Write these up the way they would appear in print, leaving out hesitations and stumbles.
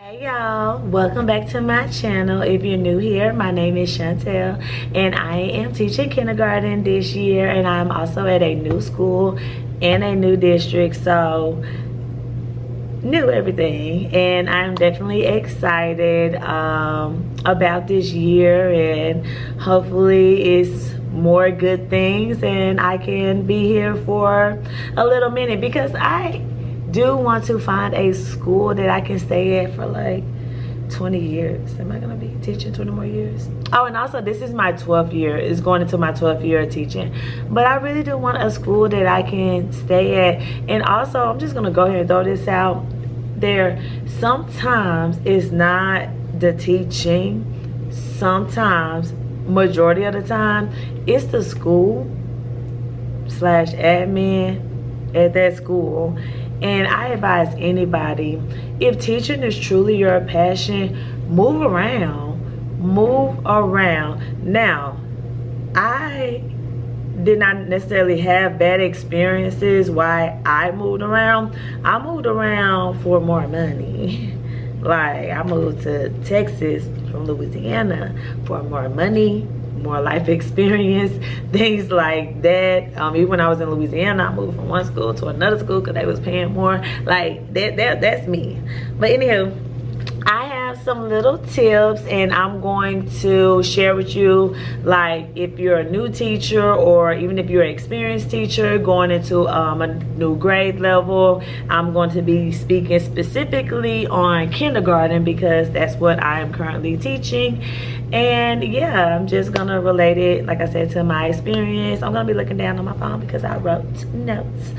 Hey y'all, welcome back to my channel. If you're new here, my name is Chantel and I am teaching kindergarten this year, and I'm also at a new school in a new district, so new everything. And I'm definitely excited about this year, and hopefully it's more good things and I can be here for a little minute, because I do want to find a school that I can stay at for like 20 years. Am I gonna be teaching 20 more years? Oh, and also this is my 12th year. It's going into my 12th year of teaching. But I really do want a school that I can stay at. And also, I'm just gonna go ahead and throw this out there. Sometimes it's not the teaching. Sometimes, majority of the time, it's the school slash admin at that school. And I advise anybody, if teaching is truly your passion, move around. Move around. Now, I did not necessarily have bad experiences why I moved around. I moved around for more money. Like, I moved to Texas from Louisiana for more money, more life experience, things like that. Even when I was in Louisiana, I moved from one school to another school because they was paying more. Like that's me. But anywho, I have some little tips, and I'm going to share with you, like, if you're a new teacher or even if you're an experienced teacher going into a new grade level. I'm going to be speaking specifically on kindergarten because that's what I am currently teaching. And yeah, I'm just gonna relate it, like I said, to my experience. I'm gonna be looking down on my phone because I wrote notes.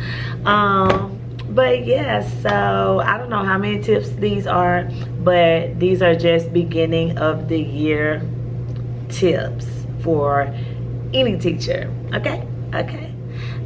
But yeah, so I don't know how many tips these are, but these are just beginning of the year tips for any teacher. Okay.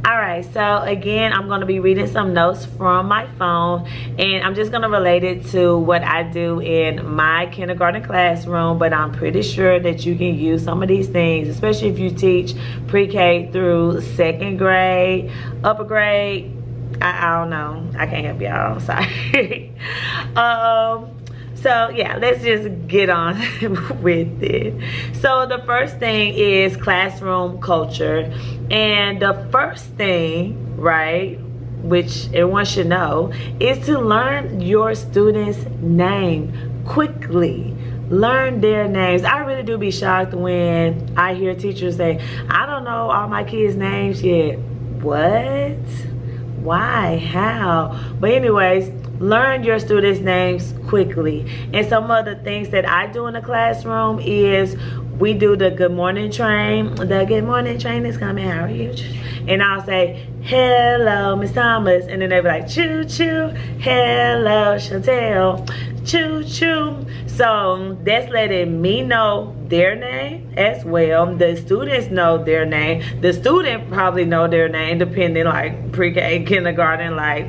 All right, so again, I'm going to be reading some notes from my phone, and I'm just going to relate it to what I do in my kindergarten classroom. But I'm pretty sure that you can use some of these things, especially if you teach pre-K through second grade, upper grade. I don't know. I can't help y'all. Sorry. So yeah, let's just get on with it. So the first thing is classroom culture. And the first thing, right, which everyone should know, is to learn your student's name quickly. Learn their names. I really do be shocked when I hear teachers say, I don't know all my kids' names yet. What? Why? How? But anyways, learn your students' names quickly. And some of the things that I do in the classroom is we do the good morning train. The good morning train is coming. How are you? And I'll say, hello, Miss Thomas. And then they'll be like, choo choo. Hello, Chantel. Choo choo. So that's letting me know their name as well. The students know their name. The student probably know their name, depending, like pre-K, kindergarten, like,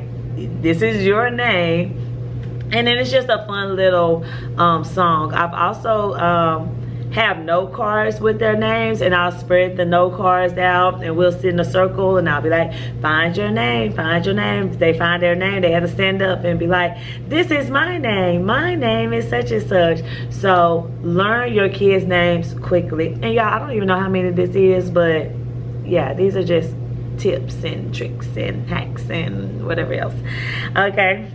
this is your name. And then it's just a fun little song. I've also have note cards with their names, and I'll spread the note cards out, and we'll sit in a circle, and I'll be like, find your name, find your name. If they find their name, they have to stand up and be like, this is my name is such and such. So learn your kids' names quickly. And y'all, I don't even know how many this is, but yeah, these are just tips and tricks and hacks and whatever else. Okay.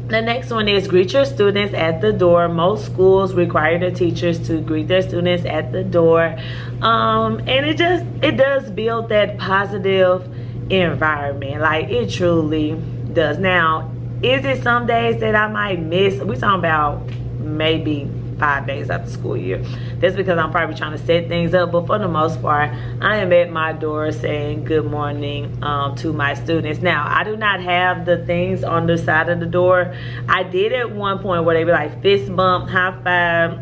The next one is greet your students at the door. Most schools require the teachers to greet their students at the door. And it does build that positive environment. Like, it truly does. Now, is it some days that I might miss? We're talking about maybe 5 days after school year. That's because I'm probably trying to set things up, but for the most part, I am at my door saying good morning to my students. Now, I do not have the things on the side of the door. I did at one point where they be like fist bump, high five.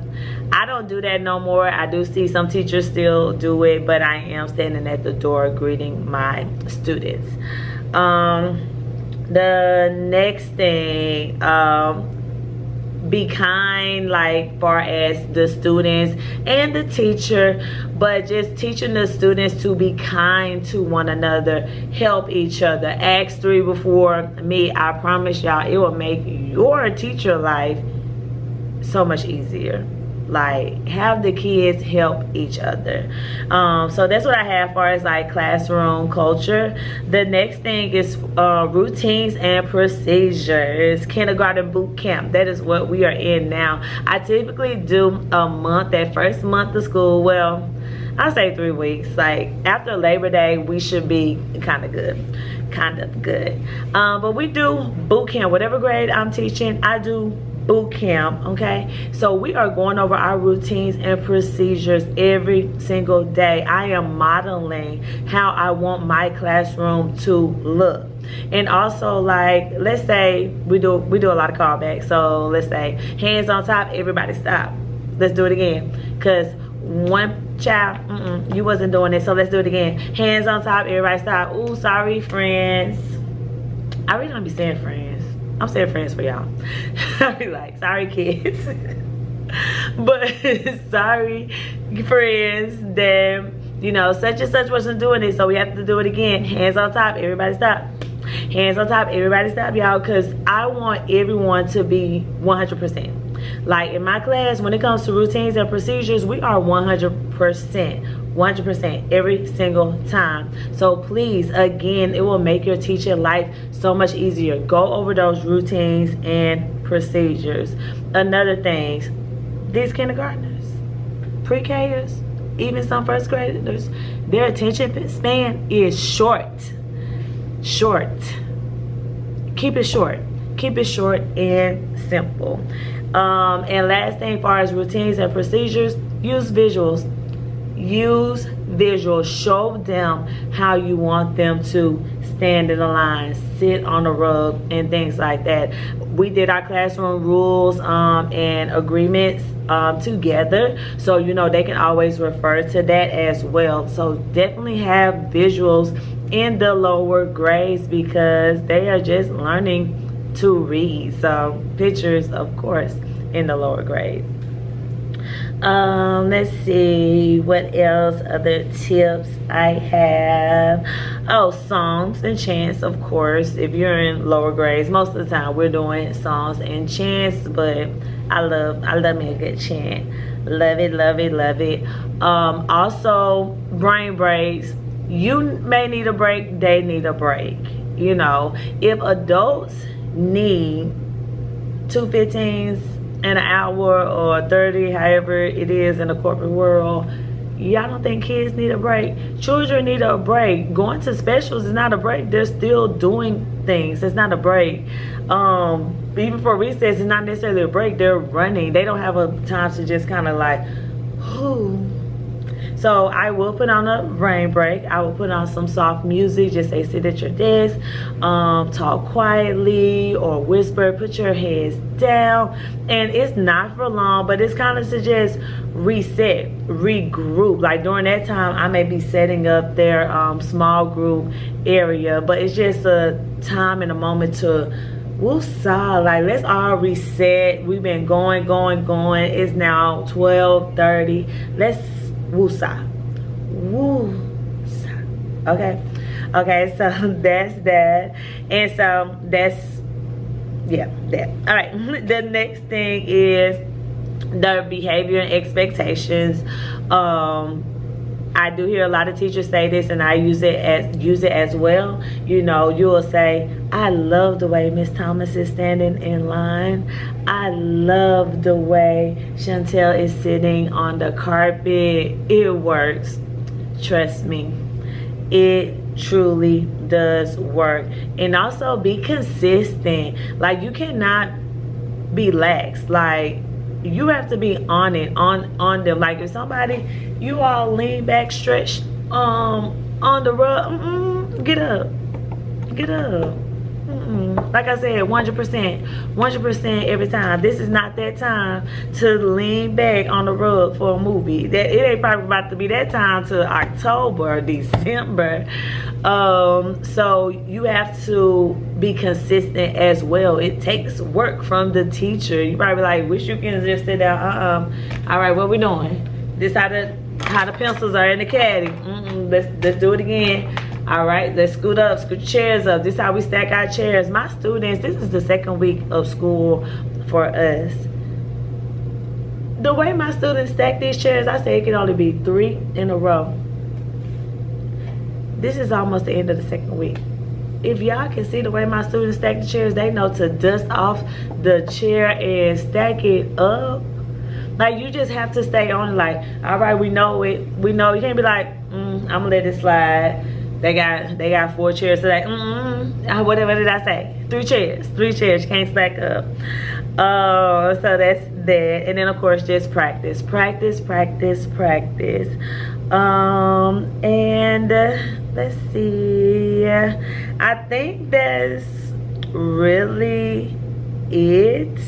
I don't do that no more. I do see some teachers still do it, but I am standing at the door greeting my students. The next thing, be kind, like far as the students and the teacher, but just teaching the students to be kind to one another, help each other. Acts 3 before me, I promise y'all, it will make your teacher life so much easier. Like, have the kids help each other. So that's what I have far as like classroom culture. The next thing is routines and procedures. Kindergarten boot camp. That is what we are in now. I typically do a month, that first month of school. Well, I say 3 weeks. Like after Labor Day, we should be kind of good. But we do boot camp. Whatever grade I'm teaching, I do boot camp. Okay, so we are going over our routines and procedures every single day. I am modeling how I want my classroom to look. And also, like, let's say we do a lot of callbacks. So let's say hands on top, everybody stop. Let's do it again, because one child, you wasn't doing it, so let's do it again. Hands on top, everybody stop. Ooh, sorry friends. I really don't be saying friends. I'm saying friends for y'all. I be like, sorry kids. But sorry friends, then, you know, such and such wasn't doing it, so we have to do it again. Hands on top, everybody stop. Hands on top, everybody stop, y'all, because I want everyone to be 100%. Like in my class, when it comes to routines and procedures, we are 100% every single time. So please, again, it will make your teaching life so much easier. Go over those routines and procedures. Another thing, these kindergartners, pre-Kers, even some first graders, their attention span is short. Keep it short and simple. And last thing, as far as routines and procedures, use visuals. Show them how you want them to stand in the line, sit on the rug, and things like that. We did our classroom rules and agreements together, so you know they can always refer to that as well. So definitely have visuals in the lower grades, because they are just learning to read. So pictures, of course, in the lower grade. Let's see what else, other tips I have. Oh, songs and chants, of course. If you're in lower grades, most of the time we're doing songs and chants, but I love me a good chant. Love it. Also, brain breaks. You may need a break, they need a break. You know, if adults need 2 15s in an hour or 30, however it is in the corporate world, y'all don't think kids need a break? Children need a break. Going to specials is not a break. They're still doing things. It's not a break. Even for recess, it's not necessarily a break. They're running. They don't have a time to just kind of like, whoo. So I will put on a brain break. I will put on some soft music. Just say sit at your desk, talk quietly or whisper, put your heads down. And it's not for long, but it's kind of to just reset, regroup. Like during that time, I may be setting up their small group area, but it's just a time and a moment to woosah, like let's all reset. We've been going. It's now 12:30. Let's woosah. Okay, so that's that. And so that's, yeah, that. All right, the next thing is the behavior and expectations. I do hear a lot of teachers say this, and I use it as well. You know, you will say, I love the way Miss Thomas is standing in line. I love the way Chantel is sitting on the carpet. It works. Trust me. It truly does work. And also be consistent. Like, you cannot be lax. Like, you have to be on it, on them. Like, if somebody, you all lean back, stretch on the rug, get up. Like I said, 100% every time. This is not that time to lean back on the rug for a movie. That it ain't probably about to be that time to October, December. So you have to be consistent as well. It takes work from the teacher. You probably like, wish you can just sit down. All right, what we doing? This how the pencils are in the caddy. Let's do it again. All right, let's scoot chairs up. This is how we stack our chairs. My students, this is the second week of school for us. the way my students stack these chairs, I say it can only be 3 in a row. This is almost the end of the second week. If y'all can see the way my students stack the chairs, they know to dust off the chair and stack it up. Like, you just have to stay on it. Like, all right, we know it. We know. You can't be like, I'm gonna let it slide. They got 4 chairs today. Whatever did I say? 3 chairs. 3 chairs. You can't stack up. So that's that. And then of course just practice. Practice. And let's see. I think that's really it.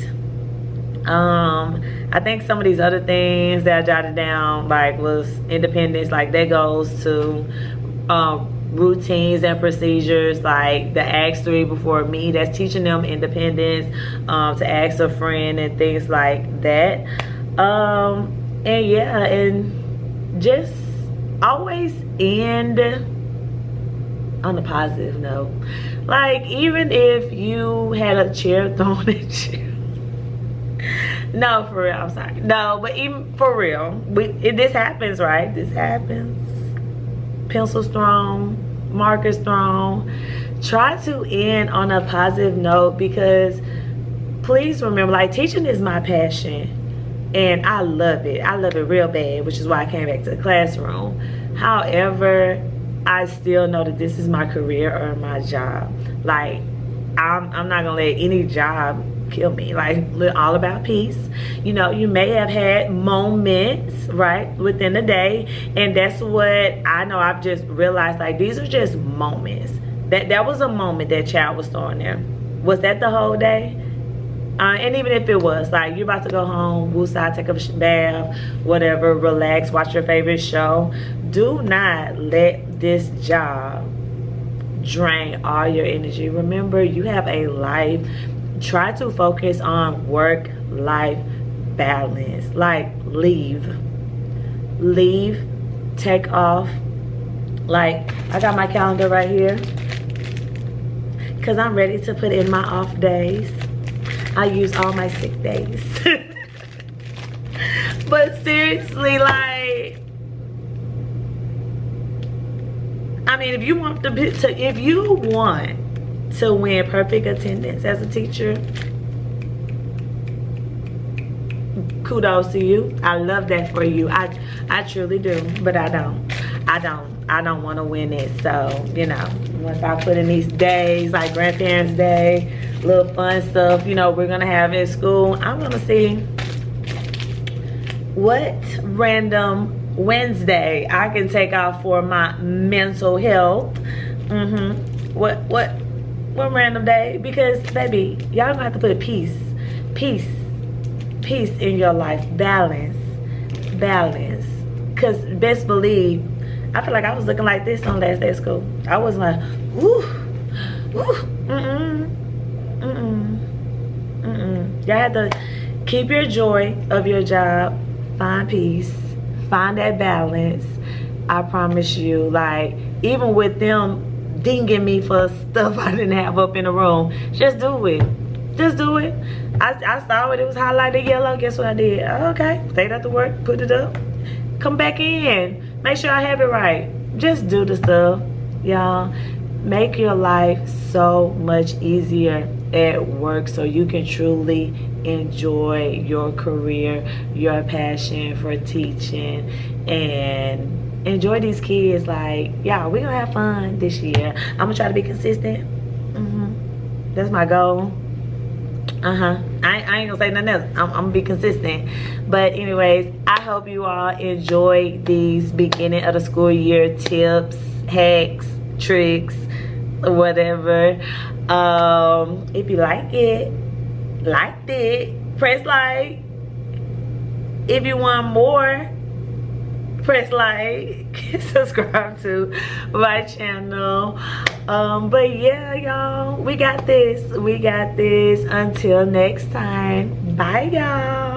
I think some of these other things that I jotted down, like, was independence. Like, that goes to routines and procedures, like the ask 3 before me. That's teaching them independence, to ask a friend and things like that. And yeah, and just always end on a positive note. Like, even if you had a chair thrown at you, no, for real, I'm sorry, no, but even for real, this happens, right? This happens. Pencils thrown, markers thrown. Try to end on a positive note, because please remember, like, teaching is my passion and I love it. I love it real bad, which is why I came back to the classroom. However, I still know that this is my career or my job. Like, I'm not gonna let any job kill me. Like, all about peace. You know, you may have had moments, right, within the day, and that's what I know. I've just realized, like, these are just moments. That was a moment that child was throwing there. Was that the whole day? And even if it was, like, you're about to go home, woosah, take a bath, whatever, relax, watch your favorite show, do not let this job drain all your energy. Remember, you have a life. Try to focus on work-life balance. Like, leave, take off. Like, I got my calendar right here, because I'm ready to put in my off days. I use all my sick days. But seriously, like, I mean, if you want to win perfect attendance as a teacher, kudos to you. I love that for you. I truly do, but I don't want to win it. So, you know, once I put in these days, like Grandparents' Day, little fun stuff, you know, we're gonna have at school, I'm gonna see what random Wednesday I can take off for my mental health. What random day? Because baby, y'all gonna have to put peace in your life. Balance. Because best believe, I feel like I was looking like this on last day of school. I was like, y'all have to keep your joy of your job, find peace, find that balance. I promise you, like, even with them dinging me for stuff I didn't have up in the room, just do it. I saw it was highlighted yellow. Guess what I did? Okay, stayed after work, put it up, come back in, make sure I have it right. Just do the stuff, y'all. Make your life so much easier at work, so you can truly enjoy your career, your passion for teaching, and enjoy these kids. Like, y'all, we're gonna have fun this year. I'm gonna try to be consistent. That's my goal. I ain't gonna say nothing else. I'm gonna be consistent. But anyways, I hope you all enjoy these beginning of the school year tips, hacks, tricks, whatever. If you liked it, press like. If you want more, press like, subscribe to my channel. But yeah, y'all, we got this. Until next time, bye y'all.